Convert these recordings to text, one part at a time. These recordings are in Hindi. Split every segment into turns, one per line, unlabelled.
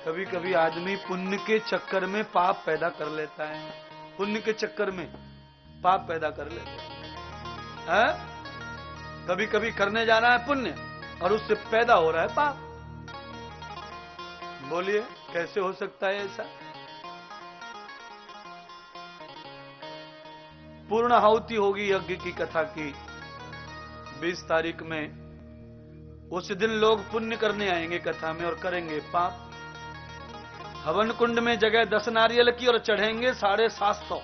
कभी कभी आदमी पुण्य के चक्कर में पाप पैदा कर लेता है, पुण्य के चक्कर में पाप पैदा कर लेता है। कभी कभी करने जाना है पुण्य और उससे पैदा हो रहा है पाप। बोलिए कैसे हो सकता है ऐसा? पूर्णाहुति होगी यज्ञ की कथा की 20 तारीख में। उस दिन लोग पुण्य करने आएंगे कथा में और करेंगे पाप। हवन कुंड में जगह 10 नारियल की और चढ़ेंगे 750।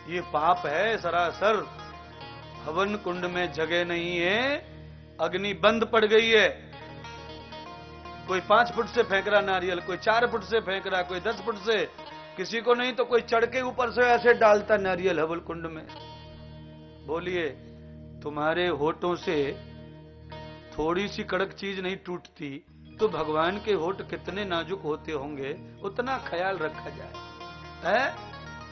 ये पाप है सरासर। हवन कुंड में जगह नहीं है, अग्नि बंद पड़ गई है। कोई 5 फुट से फेंक रहा नारियल, कोई 4 फुट से फेंक रहा, कोई 10 फुट से, किसी को नहीं तो कोई चढ़ के ऊपर से ऐसे डालता नारियल हवन कुंड में। बोलिए तुम्हारे होठों से थोड़ी सी कड़क चीज नहीं टूटती तो भगवान के होठ कितने नाजुक होते होंगे, उतना ख्याल रखा जाए। है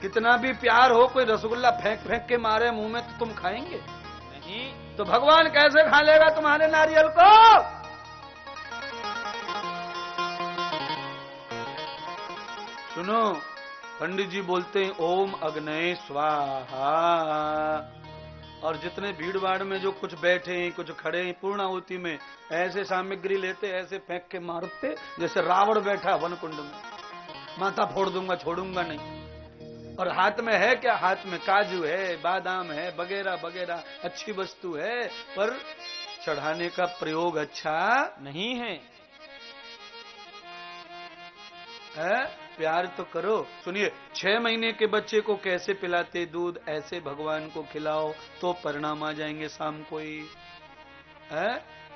कितना भी प्यार हो, कोई रसगुल्ला फेंक फेंक के मारे मुंह में तो तुम खाएंगे नहीं, तो भगवान कैसे खा लेगा तुम्हारे नारियल को? सुनो, पंडित जी बोलते हैं ओम अग्नये स्वाहा, और जितने भीड़ भाड़ में जो कुछ बैठे हैं कुछ खड़े हैं पूर्णाहुति में ऐसे सामग्री लेते ऐसे फेंक के मारते जैसे रावण बैठा वन कुंड में, माथा फोड़ दूंगा छोड़ूंगा नहीं। और हाथ में है क्या? हाथ में काजू है, बादाम है, वगैरह वगैरह अच्छी वस्तु है, पर चढ़ाने का प्रयोग अच्छा नहीं है। प्यार तो करो। सुनिए 6 महीने के बच्चे को कैसे पिलाते दूध, ऐसे भगवान को खिलाओ तो परिणाम आ जाएंगे शाम को ही।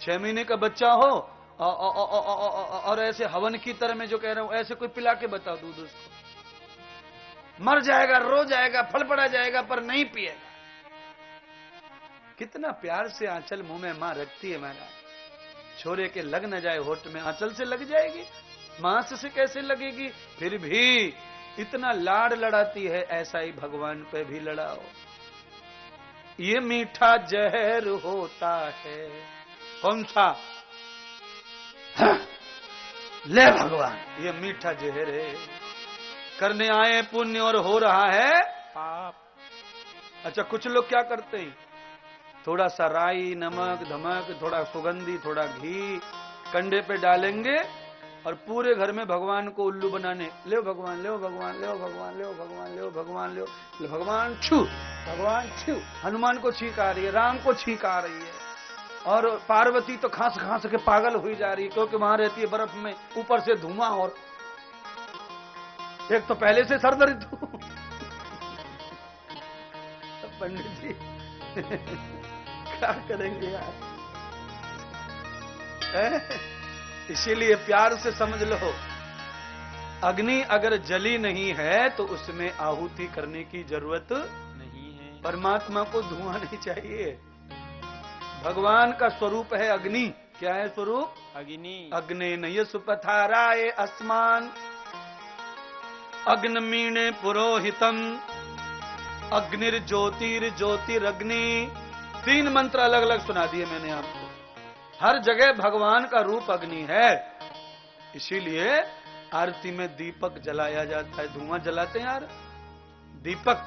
6 महीने का बच्चा हो और ऐसे हवन की तरह में जो कह रहा हूं ऐसे कोई पिला के बताओ दूध, उसको मर जाएगा, रो जाएगा, फड़फड़ा जाएगा, पर नहीं पिएगा। कितना प्यार से आंचल मुंह में मां रखती है महाराज। छोरे के लग न जाए होठ में, आंचल से लग जाएगी, मांस से कैसे लगेगी? फिर भी इतना लाड लड़ाती है, ऐसा ही भगवान पे भी लड़ाओ। ये मीठा जहर होता है। कौन सा? ले भगवान, ये मीठा जहर है। करने आए पुण्य और हो रहा है पाप। अच्छा कुछ लोग क्या करते हैं, थोड़ा सा राई, नमक, धमक, थोड़ा सुगंधी, थोड़ा घी कंडे पे डालेंगे और पूरे घर में भगवान को उल्लू बनाने, ले भगवान, ले भगवान, ले भगवान, ले भगवान, ले भगवान, ले भगवान छू, भगवान छू। हनुमान को छींक आ रही है, राम को छींक आ रही है, और पार्वती तो खांस खांस के पागल हुई जा रही है क्योंकि वहां रहती है बर्फ में, ऊपर से धुआं, और एक तो पहले से सर दर्द। पंडित जी क्या करेंगे यार? इसीलिए प्यार से समझ लो, अग्नि अगर जली नहीं है तो उसमें आहुति करने की जरूरत नहीं है। परमात्मा को धुआं नहीं चाहिए। भगवान का स्वरूप है अग्नि। क्या है स्वरूप? अग्नि। अग्नि नय सुपथाराय अस्मान अग्निमीणे पुरोहितम अग्निर्ज्योतिर्ज्योतिरग्नि। 3 मंत्र अलग अलग सुना दिए मैंने आपको। हर जगह भगवान का रूप अग्नि है, इसीलिए आरती में दीपक जलाया जाता है। धुआं जलाते हैं यार, दीपक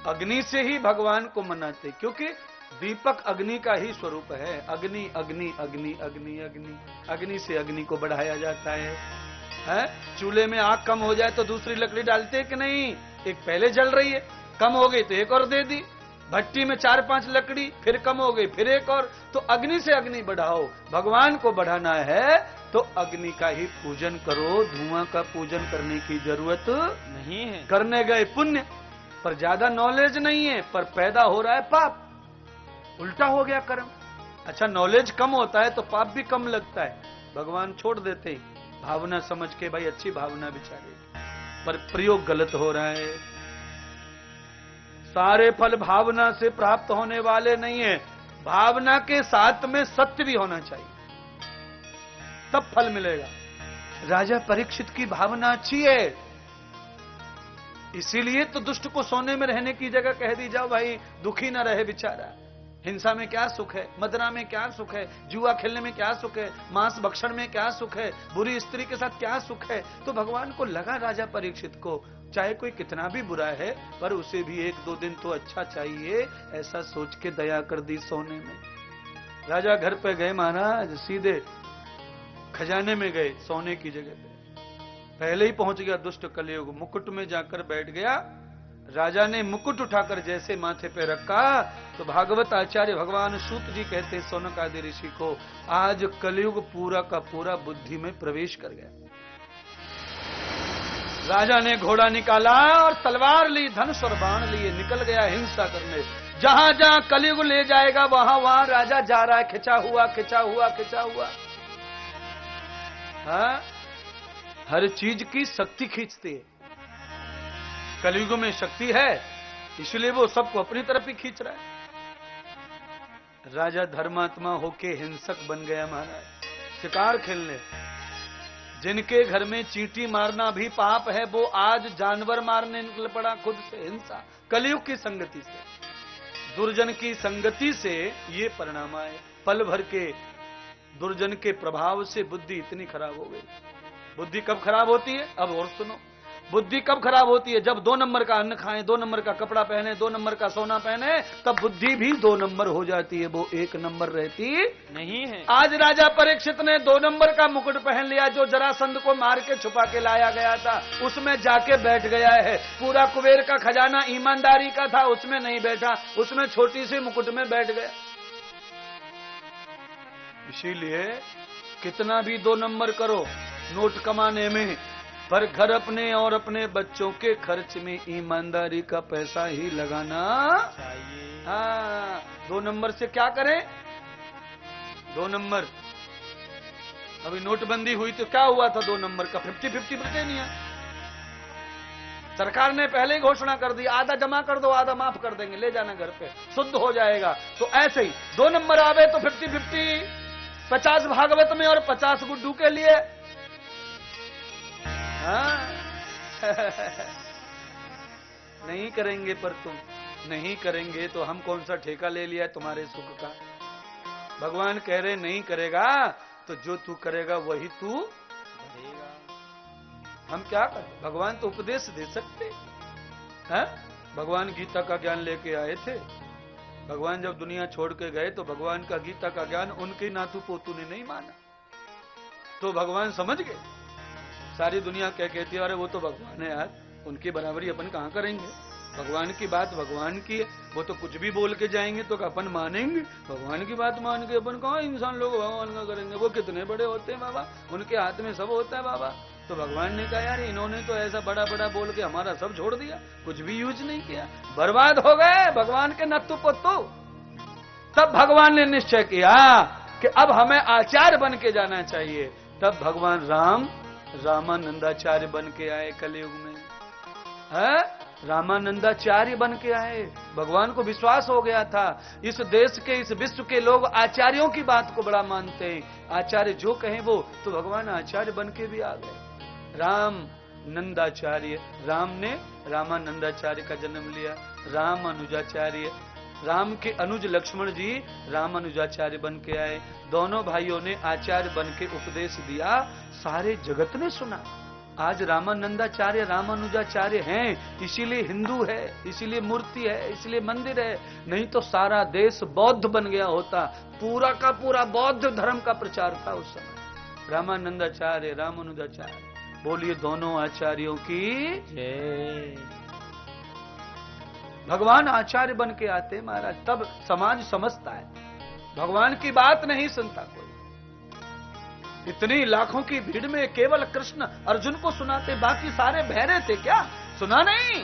अग्नि से ही भगवान को मनाते, क्योंकि दीपक अग्नि का ही स्वरूप है। अग्नि अग्नि अग्नि अग्नि अग्नि, अग्नि से अग्नि को बढ़ाया जाता है। चूल्हे में आग कम हो जाए तो दूसरी लकड़ी डालते कि नहीं? एक पहले जल रही है, कम हो गई तो एक और दे दी। भट्टी में 4-5 लकड़ी, फिर कम हो गई, फिर एक और। तो अग्नि से अग्नि बढ़ाओ। भगवान को बढ़ाना है तो अग्नि का ही पूजन करो, धुआं का पूजन करने की जरूरत नहीं है। करने गए पुण्य, पर ज्यादा नॉलेज नहीं है, पर पैदा हो रहा है पाप, उल्टा हो गया कर्म। अच्छा नॉलेज कम होता है तो पाप भी कम लगता है, भगवान छोड़ देते हैं भावना समझ के, भाई अच्छी भावना बिचारे, पर प्रयोग गलत हो रहा है। सारे फल भावना से प्राप्त होने वाले नहीं है, भावना के साथ में सत्य भी होना चाहिए, तब फल मिलेगा। राजा परीक्षित की भावना अच्छी है, इसीलिए तो दुष्ट को सोने में रहने की जगह कह दी जाओ भाई दुखी ना रहे बेचारा। हिंसा में क्या सुख है, मदरा में क्या सुख है, जुआ खेलने में क्या सुख है, मांस भक्षण में क्या सुख है, बुरी स्त्री के साथ क्या सुख है। तो भगवान को लगा राजा परीक्षित को चाहे कोई कितना भी बुरा है पर उसे भी 1-2 दिन तो अच्छा चाहिए, ऐसा सोच के दया कर दी सोने में। राजा घर पे गए महाराज, सीधे खजाने में गए सोने की जगह पे। पहले ही पहुंच गया दुष्ट कलयुग, मुकुट में जाकर बैठ गया। राजा ने मुकुट उठाकर जैसे माथे पे रखा तो भागवत आचार्य भगवान सूत जी कहते सौनकादि ऋषि को, आज कलयुग पूरा का पूरा बुद्धि में प्रवेश कर गया। राजा ने घोड़ा निकाला और तलवार ली, धनुष और बाण लिए निकल गया हिंसा करने। जहां जहां कलयुग ले जाएगा वहां वहां राजा जा रहा है, खिंचा हुआ खिंचा हुआ खिंचा हुआ। हाँ, हर चीज की शक्ति खींचती है। कलयुग में शक्ति है इसलिए वो सबको अपनी तरफ ही खींच रहा है। राजा धर्मात्मा होके हिंसक बन गया महाराज, शिकार खेलने। जिनके घर में चींटी मारना भी पाप है वो आज जानवर मारने निकल पड़ा खुद से। हिंसा कलयुग की संगति से, दुर्जन की संगति से ये परिणाम आए। पल भर के दुर्जन के प्रभाव से बुद्धि इतनी खराब हो गई। बुद्धि कब खराब होती है? अब और सुनो, बुद्धि कब खराब होती है? जब 2 नंबर का अन्न खाएं, 2 नंबर का कपड़ा पहने, 2 नंबर का सोना पहने, तब बुद्धि भी 2 नंबर हो जाती है, वो 1 नंबर रहती नहीं है। आज राजा परीक्षित ने 2 नंबर का मुकुट पहन लिया, जो जरासंध को मार के छुपा के लाया गया था उसमें जाके बैठ गया है। पूरा कुबेर का खजाना ईमानदारी का था, उसमें नहीं बैठा, उसमें छोटी सी मुकुट में बैठ गया। इसीलिए कितना भी 2 नंबर करो नोट कमाने में, पर घर अपने और अपने बच्चों के खर्च में ईमानदारी का पैसा ही लगाना चाहिए। हाँ, 2 नंबर से क्या करें? 2 नंबर, अभी नोटबंदी हुई तो क्या हुआ था? 2 नंबर का 50-50 ब्रिटेनिया। सरकार ने पहले ही घोषणा कर दी, आधा जमा कर दो आधा माफ कर देंगे, ले जाना घर पे, शुद्ध हो जाएगा। तो ऐसे ही 2 नंबर आवे तो 50-50, 50 भागवत में और 50 गुड्डू के लिए। नहीं करेंगे, पर तुम नहीं करेंगे तो हम कौन सा ठेका ले लिया है तुम्हारे सुख का? भगवान कह रहे नहीं करेगा तो जो तू करेगा वही तू करेगा। हम क्या करें? भगवान तो उपदेश दे सकते हैं। भगवान गीता का ज्ञान लेके आए थे। भगवान जब दुनिया छोड़ के गए तो भगवान का गीता का ज्ञान उनके नातू पोतू ने नहीं माना, तो भगवान समझ गए। सारी दुनिया क्या कहती है, अरे वो तो भगवान है यार, उनकी बराबरी अपन कहां करेंगे? भगवान की बात भगवान की है, वो तो कुछ भी बोल के जाएंगे तो अपन मानेंगे। भगवान की बात मान के अपन कहां इंसान लोग भगवान का करेंगे? वो कितने बड़े होते हैं बाबा, उनके हाथ में सब होता है बाबा। तो भगवान ने कहा यार इन्होंने तो ऐसा बड़ा बड़ा बोल के हमारा सब छोड़ दिया, कुछ भी यूज नहीं किया, बर्बाद हो गए भगवान के नत्तू पत्तू। तब भगवान ने निश्चय किया कि अब हमें आचार्य बन के जाना चाहिए। तब भगवान राम रामानंदाचार्य बन के आए कलयुग में। है रामानंदाचार्य बन के आए। भगवान को विश्वास हो गया था इस देश के, इस विश्व के लोग आचार्यों की बात को बड़ा मानते हैं, आचार्य जो कहें वो, तो भगवान आचार्य बन के भी आ गए। राम नंदाचार्य, राम ने रामानंदाचार्य का जन्म लिया। राम अनुजाचार्य, राम के अनुज लक्ष्मण जी रामानुजाचार्य बन के आए। दोनों भाइयों ने आचार्य बन के उपदेश दिया, सारे जगत ने सुना। आज रामानंदाचार्य रामानुजाचार्य हैं, इसीलिए हिंदू है, इसीलिए मूर्ति है, इसीलिए मंदिर है। नहीं तो सारा देश बौद्ध बन गया होता, पूरा का पूरा बौद्ध धर्म का प्रचार था उस समय। रामानंदाचार्य रामानुजाचार्य, बोलिए दोनों आचार्यों की जय। भगवान आचार्य बन के आते महाराज, तब समाज समझता है, भगवान की बात नहीं सुनता कोई। इतनी लाखों की भीड़ में केवल कृष्ण अर्जुन को सुनाते, बाकी सारे बहरे थे क्या? सुना नहीं,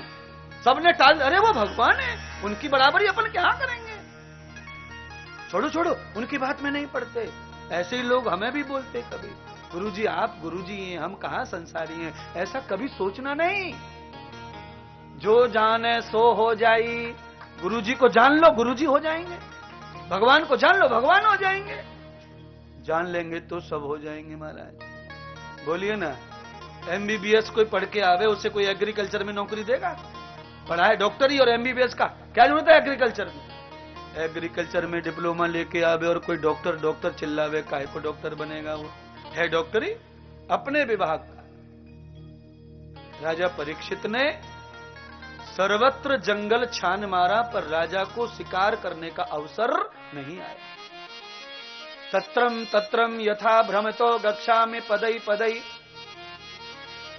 सबने टाल, अरे वो भगवान है, उनकी बराबरी अपन क्या करेंगे, छोड़ो छोड़ो, उनकी बात में नहीं पड़ते। ऐसे ही लोग हमें भी बोलते कभी, गुरुजी आप गुरुजी हैं, हम कहां संसारी हैं, ऐसा कभी सोचना नहीं। जो जाने सो हो जाई, गुरुजी को जान लो गुरुजी हो जाएंगे, भगवान को जान लो भगवान हो जाएंगे, जान लेंगे तो सब हो जाएंगे महाराज। बोलिए ना, एमबीबीएस कोई पढ़ के आवे, उसे कोई एग्रीकल्चर में नौकरी देगा? पढ़ा है डॉक्टरी और एमबीबीएस का, क्या जरूरत है एग्रीकल्चर में? एग्रीकल्चर में डिप्लोमा लेके आवे और कोई डॉक्टर डॉक्टर चिल्लावे, काहे को डॉक्टर बनेगा? वो है डॉक्टरी अपने विभाग का। राजा परीक्षित ने सर्वत्र जंगल छान मारा, पर राजा को शिकार करने का अवसर नहीं आया। तत्रम तत्रम यथा भ्रमतो गच्छामि पदई पदई।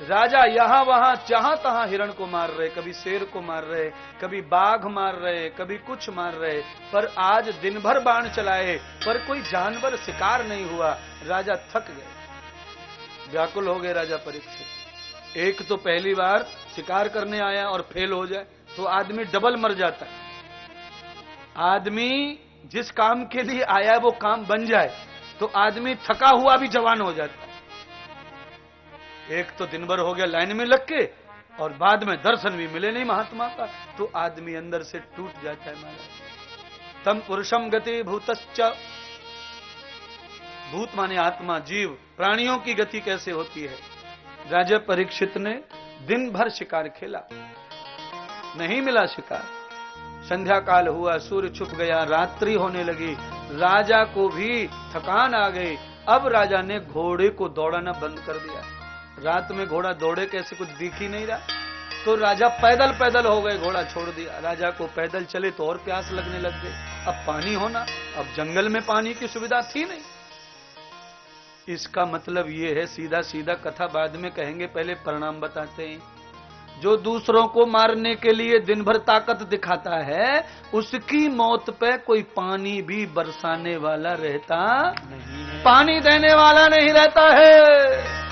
राजा यहां वहां जहां तहां हिरण को मार रहे, कभी शेर को मार रहे, कभी बाघ मार रहे, कभी कुछ मार रहे, पर आज दिन भर बाण चलाए पर कोई जानवर शिकार नहीं हुआ। राजा थक गए, व्याकुल हो गए राजा परीक्षित। एक तो पहली बार शिकार करने आया और फेल हो जाए तो आदमी डबल मर जाता है। आदमी जिस काम के लिए आया वो काम बन जाए तो आदमी थका हुआ भी जवान हो जाता है। एक तो दिन भर हो गया लाइन में लग के और बाद में दर्शन भी मिले नहीं महात्मा का, तो आदमी अंदर से टूट जाता है महाराज। तम पुरुषम गति भूतश्च, भूत माने आत्मा, जीव, प्राणियों की गति कैसे होती है। राजा परीक्षित ने दिन भर शिकार खेला, नहीं मिला शिकार। संध्या काल हुआ, सूर्य छुप गया, रात्रि होने लगी, राजा को भी थकान आ गई। अब राजा ने घोड़े को दौड़ाना बंद कर दिया। रात में घोड़ा दौड़े कैसे, कुछ दिख ही नहीं रहा, तो राजा पैदल पैदल हो गए, घोड़ा छोड़ दिया। राजा को पैदल चले तो और प्यास लगने लग गई। अब पानी होना, अब जंगल में पानी की सुविधा थी नहीं। इसका मतलब ये है, सीधा सीधा कथा बाद में कहेंगे, पहले परिणाम बताते हैं। जो दूसरों को मारने के लिए दिन भर ताकत दिखाता है, उसकी मौत पे कोई पानी भी बरसाने वाला रहता नहीं है, पानी देने वाला नहीं रहता है।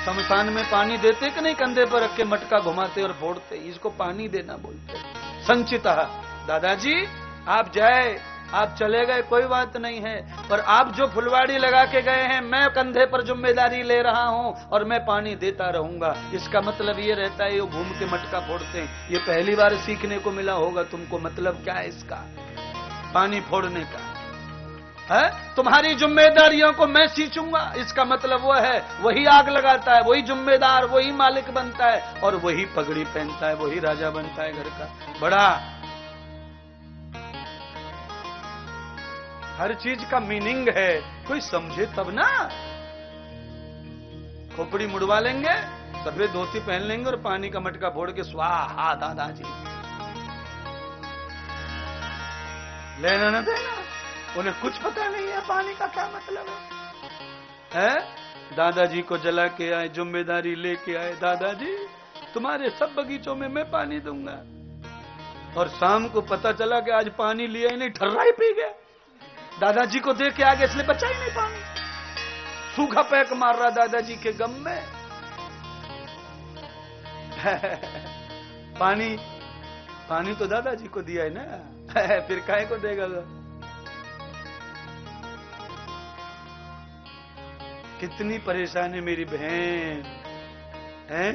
शमशान में पानी देते कि नहीं, कंधे पर रख के मटका घुमाते और फोड़ते, इसको पानी देना बोलते। संचिता, दादाजी आप जाए, आप चले गए कोई बात नहीं है, पर आप जो फुलवाड़ी लगा के गए हैं, मैं कंधे पर जिम्मेदारी ले रहा हूं और मैं पानी देता रहूंगा। इसका मतलब ये रहता है, ये घूम के मटका फोड़ते हैं, ये पहली बार सीखने को मिला होगा तुमको। मतलब क्या है इसका, पानी फोड़ने का है? तुम्हारी जिम्मेदारियों को मैं सींचूंगा, इसका मतलब वो है, वही आग लगाता है, वही जिम्मेदार, वही मालिक बनता है और वही पगड़ी पहनता है, वही राजा बनता है घर का बड़ा। हर चीज का मीनिंग है, कोई समझे तब ना। खोपड़ी मुड़वा लेंगे, सफेद धोती पहन लेंगे और पानी का मटका फोड़ के स्वाहा दादाजी, लेना न देना, उन्हें कुछ पता नहीं है पानी का क्या मतलब है। दादाजी को जला के आए, जिम्मेदारी लेके आए, दादाजी तुम्हारे सब बगीचों में मैं पानी दूंगा, और शाम को पता चला कि आज पानी लिया ही नहीं, ठर्रा ही पी गया। दादाजी को देख के आगे, इसलिए बचा ही नहीं पानी, सूखा पैक मार रहा दादाजी के गम में। पानी पानी तो दादाजी को दिया है ना, फिर काहे को देगा? कितनी परेशानी मेरी बहन है,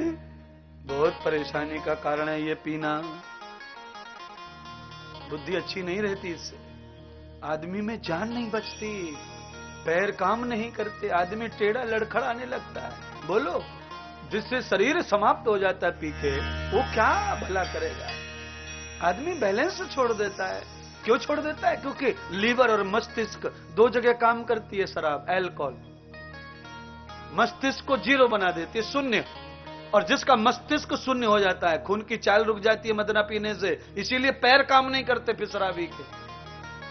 बहुत परेशानी का कारण है ये पीना। बुद्धि अच्छी नहीं रहती इससे, आदमी में जान नहीं बचती, पैर काम नहीं करते, आदमी टेढ़ा लड़खड़ाने लगता है। बोलो, जिससे शरीर समाप्त हो जाता है पी के, वो क्या भला करेगा? आदमी बैलेंस छोड़ देता है। क्यों छोड़ देता है? क्योंकि लीवर और मस्तिष्क दो जगह काम करती है शराब, अल्कोहल। मस्तिष्क को जीरो बना देती है, शून्य, और जिसका मस्तिष्क शून्य हो जाता है, खून की चाल रुक जाती है मदना पीने से, इसीलिए पैर काम नहीं करते फिर शराबी के।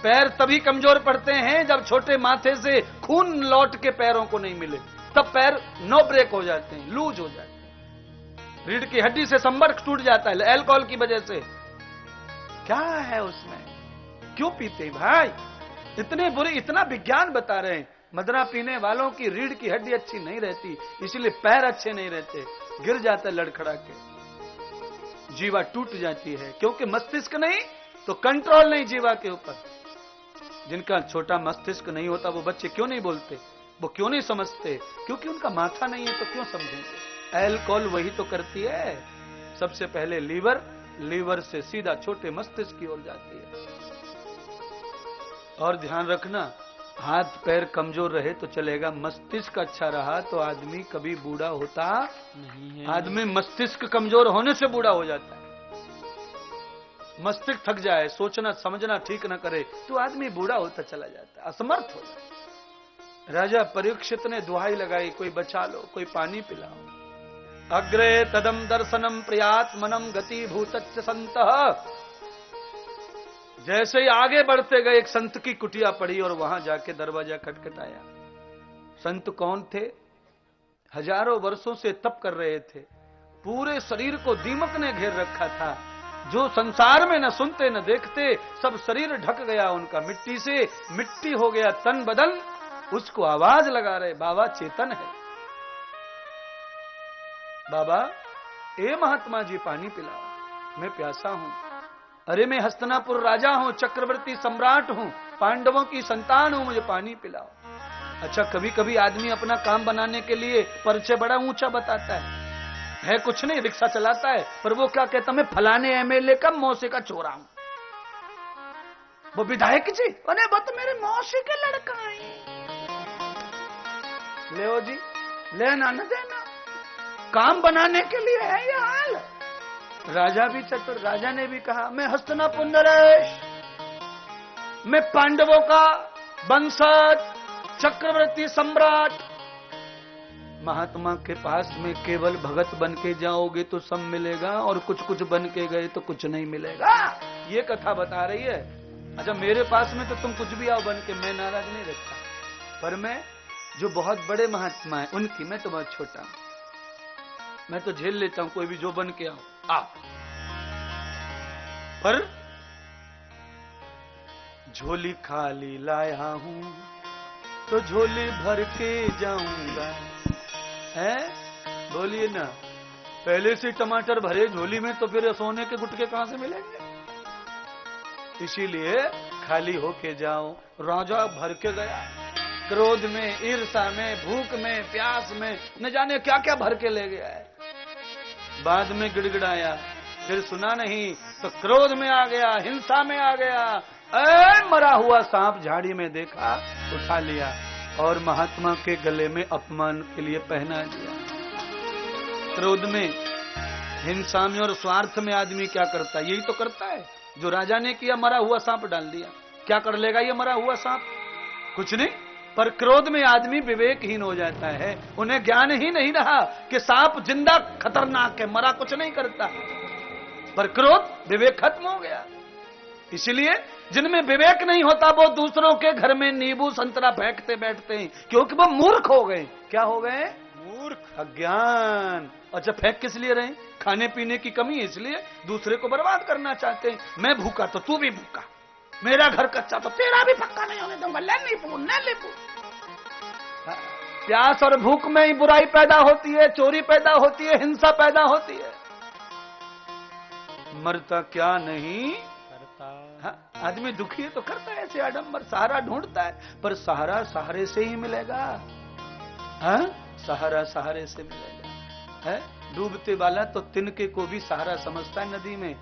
पैर तभी कमजोर पड़ते हैं जब छोटे माथे से खून लौट के पैरों को नहीं मिले, तब पैर नो ब्रेक हो जाते हैं, लूज हो जाते हैं, रीढ़ की हड्डी से संपर्क टूट जाता है अल्कोहल की वजह से। क्या है उसमें, क्यों पीते भाई? इतने बुरे, इतना विज्ञान बता रहे हैं, मदरा पीने वालों की रीढ़ की हड्डी अच्छी नहीं रहती, इसलिए पैर अच्छे नहीं रहते, गिर जाता है लड़खड़ा के, जीवा टूट जाती है, क्योंकि मस्तिष्क नहीं तो कंट्रोल नहीं जीवा के ऊपर। जिनका छोटा मस्तिष्क नहीं होता वो बच्चे क्यों नहीं बोलते, वो क्यों नहीं समझते? क्योंकि उनका माथा नहीं है, तो क्यों समझेंगे? अल्कोहल वही तो करती है, सबसे पहले लीवर, लीवर से सीधा छोटे मस्तिष्क की ओर जाती है। और ध्यान रखना, हाथ पैर कमजोर रहे तो चलेगा, मस्तिष्क अच्छा रहा तो आदमी कभी बूढ़ा होता नहीं है। आदमी मस्तिष्क कमजोर होने से बूढ़ा हो जाता है। मस्तिष्क थक जाए, सोचना समझना ठीक न करे, तो आदमी बूढ़ा होता चला जाता है, असमर्थ हो जाता है। राजा परीक्षित ने दुहाई लगाई, कोई बचा लो, कोई पानी पिलाओ। अग्रे तदम दर्शनम प्रियात्मनम गति भूतच्च संतः। जैसे ही आगे बढ़ते गए, एक संत की कुटिया पड़ी और वहां जाके दरवाजा खटखटाया। संत कौन थे? हजारों वर्षों से तप कर रहे थे, पूरे शरीर को दीमक ने घेर रखा था, जो संसार में न सुनते न देखते, सब शरीर ढक गया उनका मिट्टी से, मिट्टी हो गया तन बदन। उसको आवाज लगा रहे, बाबा चेतन है। बाबा ए महात्मा जी पानी पिलाओ, मैं प्यासा हूं। अरे मैं हस्तनापुर राजा हूं, चक्रवर्ती सम्राट हूं, पांडवों की संतान हूं, मुझे पानी पिलाओ। अच्छा, कभी कभी आदमी अपना काम बनाने के लिए परिचय बड़ा ऊंचा बताता है कुछ नहीं, रिक्शा चलाता है, पर वो क्या कहता, मैं फलाने एमएलए का मौसी का छोरा हूं। वो विधायक जी, अरे वो तो मेरे मौसी के लड़का है। ले जी, लेना न देना, काम बनाने के लिए है ये हाल। राजा भी चतुर, राजा ने भी कहा, मैं हस्तनापुर नरेश, मैं पांडवों का वंशज, चक्रवर्ती सम्राट। महात्मा के पास में केवल भगत बन के जाओगे तो सब मिलेगा, और कुछ कुछ बन के गए तो कुछ नहीं मिलेगा। ये कथा बता रही है। अच्छा, मेरे पास में तो तुम कुछ भी आओ बन के, मैं नाराज नहीं रखता, पर मैं जो बहुत बड़े महात्मा है उनकी, मैं तो बहुत छोटा हूं, मैं तो झेल लेता हूं, कोई भी जो बन के आओ। पर झोली खाली लाया हूं तो झोली भर के जाऊंगा, है? बोलिए ना, पहले से टमाटर भरे झोली में तो फिर सोने के गुटके कहां से मिलेंगे? इसीलिए खाली होके जाओ। राजा भर के गया, क्रोध में, ईर्ष्या में, भूख में, प्यास में, न जाने क्या क्या भर के ले गया है। बाद में गिड़गिड़ाया, फिर सुना नहीं तो क्रोध में आ गया, हिंसा में आ गया। मरा हुआ सांप झाड़ी में देखा, उठा लिया और महात्मा के गले में अपमान के लिए पहना दिया। क्रोध में, हिंसा में और स्वार्थ में आदमी क्या करता है? यही तो करता है जो राजा ने किया, मरा हुआ सांप डाल दिया। क्या कर लेगा ये मरा हुआ सांप? कुछ नहीं। पर क्रोध में आदमी विवेकहीन हो जाता है, उन्हें ज्ञान ही नहीं रहा कि सांप जिंदा खतरनाक है, मरा कुछ नहीं करता, पर क्रोध, विवेक खत्म हो गया। इसलिए जिनमें विवेक नहीं होता वो दूसरों के घर में नींबू संतरा फेंकते बैठते हैं, क्योंकि वो मूर्ख हो गए। क्या हो गए? मूर्ख, अज्ञान। अच्छा, फेंक किस लिए रहे? खाने पीने की कमी, इसलिए दूसरे को बर्बाद करना चाहते हैं। मैं भूखा तो तू भी भूखा, मेरा घर कच्चा तो तेरा भी पक्का नहीं होने दूंगा, ले नींबू। प्यास और भूख में ही बुराई पैदा होती है, चोरी पैदा होती है, हिंसा पैदा होती है। मरता क्या नहीं करता। आदमी दुखी है तो करता है ऐसे आडंबर, सहारा ढूंढता है, पर सहारा सहारे से ही मिलेगा। सहारा सहारे से मिलेगा। है डूबते वाला तो तिनके को भी सहारा समझता है नदी में,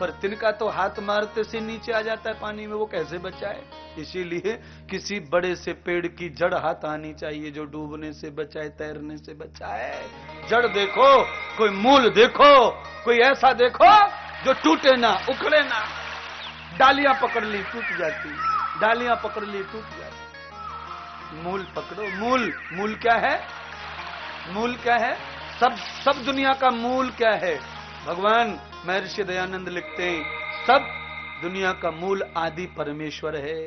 पर तिनका तो हाथ मारते से नीचे आ जाता है पानी में, वो कैसे बचाए? इसीलिए किसी बड़े से पेड़ की जड़ हाथ आनी चाहिए, जो डूबने से बचाए, तैरने से बचाए। जड़ देखो, कोई मूल देखो, कोई ऐसा देखो जो टूटे ना, उखड़े ना। डालियां पकड़ ली टूट जाती, डालियां पकड़ ली टूट जाती। मूल पकड़ो। मूल क्या है? मूल क्या है? सब दुनिया का मूल क्या है? भगवान महर्षि दयानंद लिखते हैं, सब दुनिया का मूल आदि परमेश्वर है।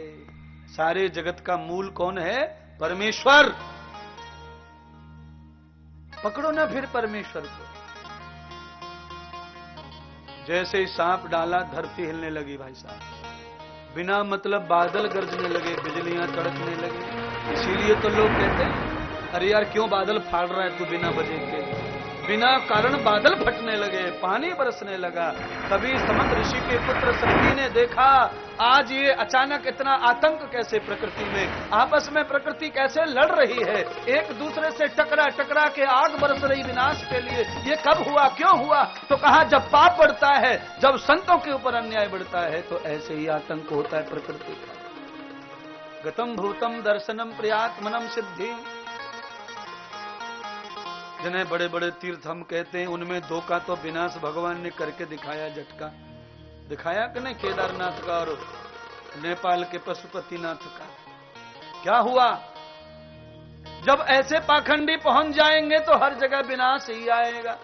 सारे जगत का मूल कौन है? परमेश्वर। पकड़ो ना फिर परमेश्वर को। जैसे ही सांप डाला, धरती हिलने लगी भाई साहब, बिना मतलब बादल गरजने लगे, बिजलियां तड़कने लगी। इसीलिए तो लोग कहते हैं, अरे यार क्यों बादल फाड़ रहा है तू बिना वजह के? बिना कारण बादल फटने लगे, पानी बरसने लगा। कभी समंत ऋषि के पुत्र संगी ने देखा, आज ये अचानक इतना आतंक कैसे प्रकृति में, आपस में प्रकृति कैसे लड़ रही है, एक दूसरे से टकरा के आग बरस रही विनाश के लिए। ये कब हुआ, क्यों हुआ? तो कहा जब पाप बढ़ता है, जब संतों के ऊपर अन्याय बढ़ता है, तो ऐसे ही आतंक होता है प्रकृति का। गतम भूतम दर्शनम प्रियात्मनम सिद्धि। जिन्हें बड़े बड़े तीर्थ हम कहते हैं, उनमें दो का तो विनाश भगवान ने करके दिखाया, झटका। दिखाया कि नहीं केदारनाथ का और नेपाल के पशुपतिनाथ का? क्या हुआ? जब ऐसे पाखंडी पहुंच जाएंगे तो हर जगह विनाश ही आएगा।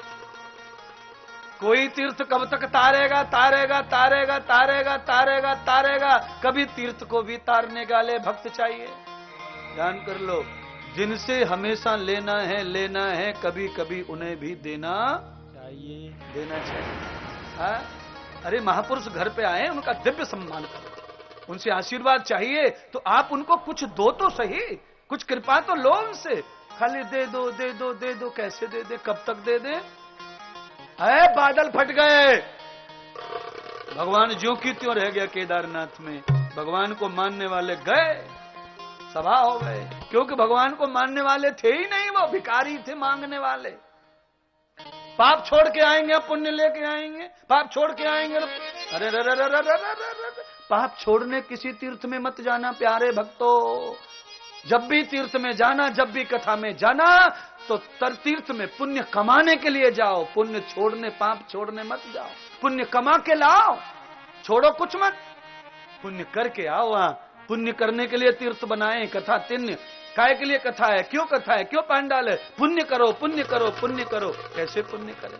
कोई तीर्थ कब तक तारेगा तारेगा तारेगा तारेगा तारेगा तारेगा? कभी तीर्थ को भी तारने वाले भक्त चाहिए। ध्यान कर लो, जिनसे हमेशा लेना है, कभी कभी उन्हें भी देना चाहिए। हाँ? अरे महापुरुष घर पे आए, उनका दिव्य सम्मान करो, उनसे आशीर्वाद चाहिए तो आप उनको कुछ दो तो सही, कुछ कृपा तो लो उनसे। खाली दे दो दे दो दे दो, कैसे दे दे, कब तक दे दे? अरे बादल फट गए, भगवान ज्यों की त्यों रह गया केदारनाथ में। भगवान को मानने वाले गए, सभा हो गए, क्योंकि भगवान को मानने वाले थे ही नहीं, वो भिखारी थे मांगने वाले। पाप छोड़ के आएंगे, पुण्य लेके आएंगे, पाप छोड़ के आएंगे। अरे पाप छोड़ने किसी तीर्थ में मत जाना प्यारे भक्तों। जब भी तीर्थ में जाना, जब भी कथा में जाना, तो तीर्थ में पुण्य कमाने के लिए जाओ, पुण्य छोड़ने, पाप छोड़ने मत जाओ। पुण्य कमा के लाओ, छोड़ो कुछ मत, पुण्य करके आओ। वहां पुण्य करने के लिए तीर्थ बनाए, कथा तिन्य काय के लिए कथा है, क्यों कथा है, क्यों पंडाल है? पुण्य करो पुण्य करो पुण्य करो। कैसे पुण्य करें?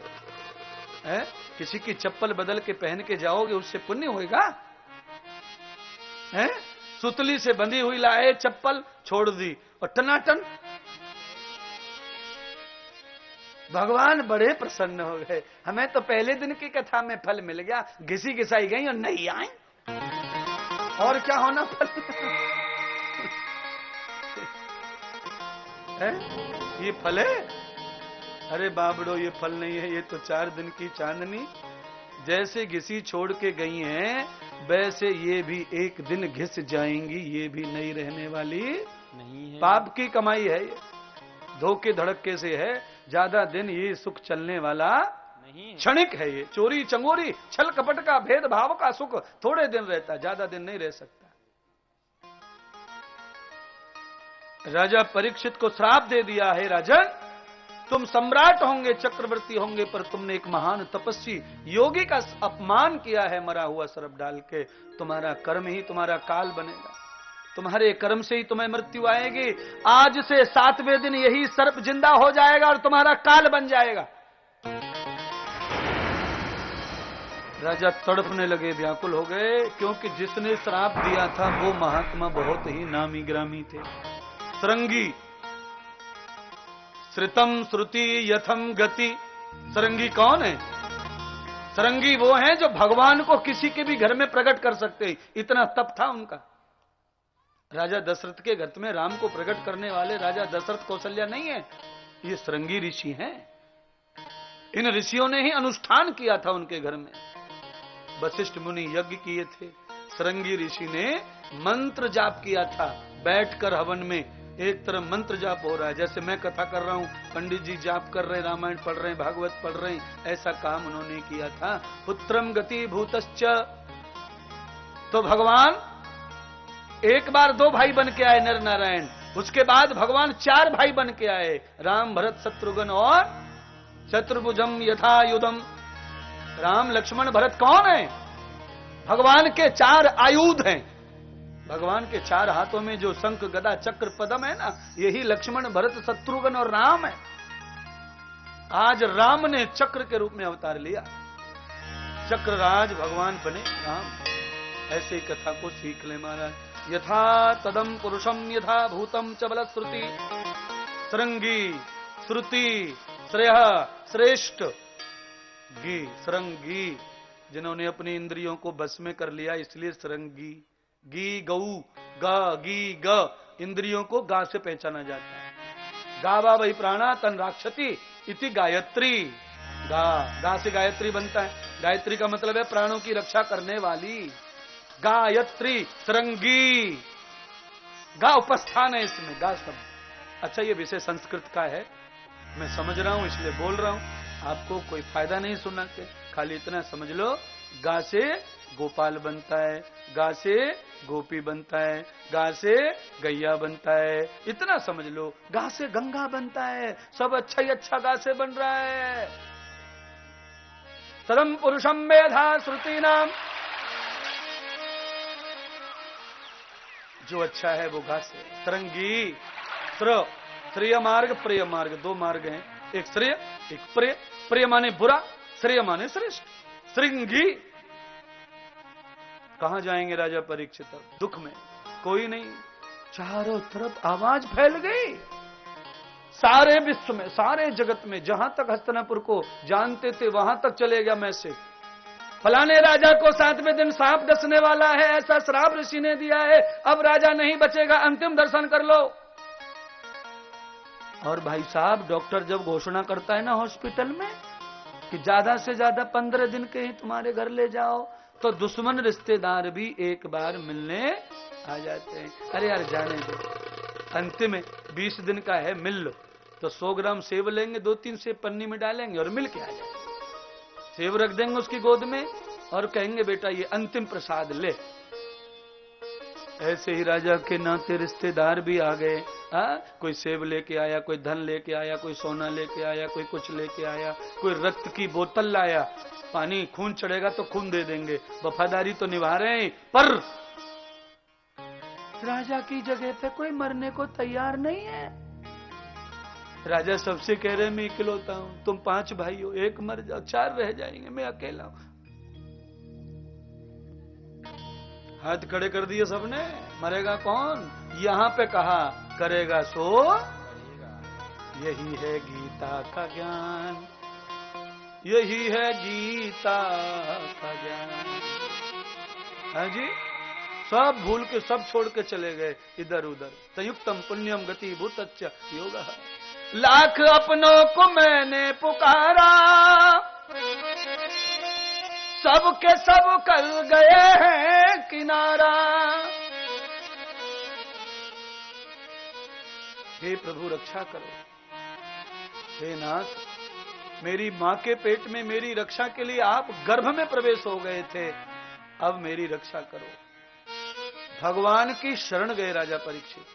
है? किसी की चप्पल बदल के पहन के जाओगे, उससे पुण्य होएगा? है? सुतली से बंधी हुई लाए चप्पल, छोड़ दी और टनाटन। भगवान बड़े प्रसन्न हो गए, हमें तो पहले दिन की कथा में फल मिल गया, घिसी घिसाई गई और नहीं आए, और क्या होना फल? है? ये फल है? अरे बाबड़ो, ये फल नहीं है, ये तो 4 दिन की चांदनी। जैसे घिसी छोड़ के गई हैं, वैसे ये भी एक दिन घिस जाएंगी, ये भी नहीं रहने वाली नहीं है। पाप की कमाई है ये, धोखे धड़के से है, ज्यादा दिन ये सुख चलने वाला नहीं, क्षणिक है ये। चोरी चंगोरी छल कपट का भेदभाव का सुख थोड़े दिन रहता, ज्यादा दिन नहीं रह सकता। राजा परीक्षित को श्राप दे दिया है, राजन तुम सम्राट होंगे, चक्रवर्ती होंगे, पर तुमने एक महान तपस्वी योगी का अपमान किया है, मरा हुआ सर्प डाल के। तुम्हारा कर्म ही तुम्हारा काल बनेगा, तुम्हारे कर्म से ही तुम्हें मृत्यु आएगी। आज से 7वें दिन यही सर्प जिंदा हो जाएगा और तुम्हारा काल बन जाएगा। राजा तड़पने लगे, व्याकुल हो गए, क्योंकि जिसने श्राप दिया था वो महात्मा बहुत ही नामी ग्रामी थे। सरंगी, श्रुतम श्रुति यथम गति। सरंगी कौन है? सरंगी वो हैं जो भगवान को किसी के भी घर में प्रकट कर सकते हैं, इतना तप था उनका। राजा दशरथ के घर में राम को प्रकट करने वाले राजा दशरथ कौशल्या नहीं है, ये सरंगी ऋषि हैं। इन ऋषियों ने ही अनुष्ठान किया था उनके घर में, वशिष्ठ मुनि यज्ञ किए थे, सरंगी ऋषि ने मंत्र जाप किया था बैठकर हवन में। एक तरफ मंत्र जाप हो रहा है, जैसे मैं कथा कर रहा हूं, पंडित जी जाप कर रहे, रामायण पढ़ रहे, भागवत पढ़ रहे, ऐसा काम उन्होंने किया था। पुत्रम गति भूतश्च, तो भगवान एक बार 2 भाई बन के आए नर नारायण, उसके बाद भगवान 4 भाई बन के आए, राम भरत शत्रुघ्न और चतुर्भुजम यथायुधम। राम लक्ष्मण भरत कौन है? भगवान के 4 आयुध हैं। भगवान के 4 हाथों में जो शंख गदा चक्र पद्म है ना, यही लक्ष्मण भरत शत्रुघ्न और राम है। आज राम ने चक्र के रूप में अवतार लिया, चक्रराज भगवान बने राम। ऐसे कथा को सीख ले महाराज। यथा तदम पुरुषम यथा भूतम च बल श्रुति। सरंगी श्रुति श्रेय श्रेष्ठ गी, सरंगी जिन्होंने अपनी इंद्रियों को बस में कर लिया, इसलिए सरंगी। गी गऊ, गा गी ग, इंद्रियों को गा से पहचाना जाता है। गावा वही प्राणा तन राक्षती इति गायत्री। गा से गायत्री बनता है। गायत्री का मतलब है प्राणों की रक्षा करने वाली। गायत्री सरंगी, गा उपस्थान है इसमें, गा शब्द। अच्छा, ये विषय संस्कृत का है, मैं समझ रहा हूं इसलिए बोल रहा हूं, आपको कोई फायदा नहीं सुना के, खाली इतना समझ लो, गा से गोपाल बनता है, गा से गोपी बनता है, गा से गैया बनता है, इतना समझ लो। गा से गंगा बनता है, सब अच्छा ही अच्छा गा से बन रहा है। तदम पुरुषम मेधा श्रुति नाम जो अच्छा है वो घास है। तरंगी श्रेय मार्ग प्रिय मार्ग, दो मार्ग हैं, एक श्रेय एक प्रिय। प्रिय माने बुरा, श्रेय माने श्रेष्ठ। श्रृंगी कहां जाएंगे राजा परीक्षित? दुख में कोई नहीं। चारों तरफ आवाज फैल गई, सारे विश्व में, सारे जगत में, जहां तक हस्तिनापुर को जानते थे वहां तक चले गया मैसेज, फलाने राजा को 7वें दिन सांप डसने वाला है, ऐसा श्राप ऋषि ने दिया है, अब राजा नहीं बचेगा, अंतिम दर्शन कर लो। और भाई साहब, डॉक्टर जब घोषणा करता है ना हॉस्पिटल में कि ज्यादा से ज्यादा 15 दिन के ही तुम्हारे घर ले जाओ, तो दुश्मन रिश्तेदार भी एक बार मिलने आ जाते हैं। अरे यार जाने दो, अंतिम 20 दिन का है, मिल लो। तो 100 ग्राम सेब लेंगे, 2-3 सेब पन्नी में डालेंगे और मिल के आ जाएंगे। सेब रख देंगे उसकी गोद में और कहेंगे बेटा ये अंतिम प्रसाद ले। ऐसे ही राजा के नाते रिश्तेदार भी आ गए। कोई सेब लेके आया, कोई धन लेके आया, कोई सोना लेके आया, कोई कुछ लेके आया, कोई रक्त की बोतल लाया। पानी खून चढ़ेगा तो खून दे देंगे, वफादारी तो निभा रहे हैं, पर राजा की जगह पे कोई मरने को तैयार नहीं है। राजा सबसे कह रहे मैं इकलौता हूं, तुम 5 भाई हो, एक मर जाओ 4 रह जाएंगे, मैं अकेला हूं। हाथ खड़े कर दिए सबने, मरेगा कौन? यहां पे कहा करेगा सो यही है गीता का ज्ञान, यही है गीता का ज्ञान। हाँ जी, सब भूल के सब छोड़ के चले गए इधर उधर। संयुक्तम पुण्यम गति भूतच्च योगः। लाख अपनों को मैंने पुकारा, सब के सब कर गए हैं किनारा। हे प्रभु रक्षा करो, हे नाथ, मेरी मां के पेट में मेरी रक्षा के लिए आप गर्भ में प्रवेश हो गए थे, अब मेरी रक्षा करो। भगवान की शरण गए राजा परीक्षित।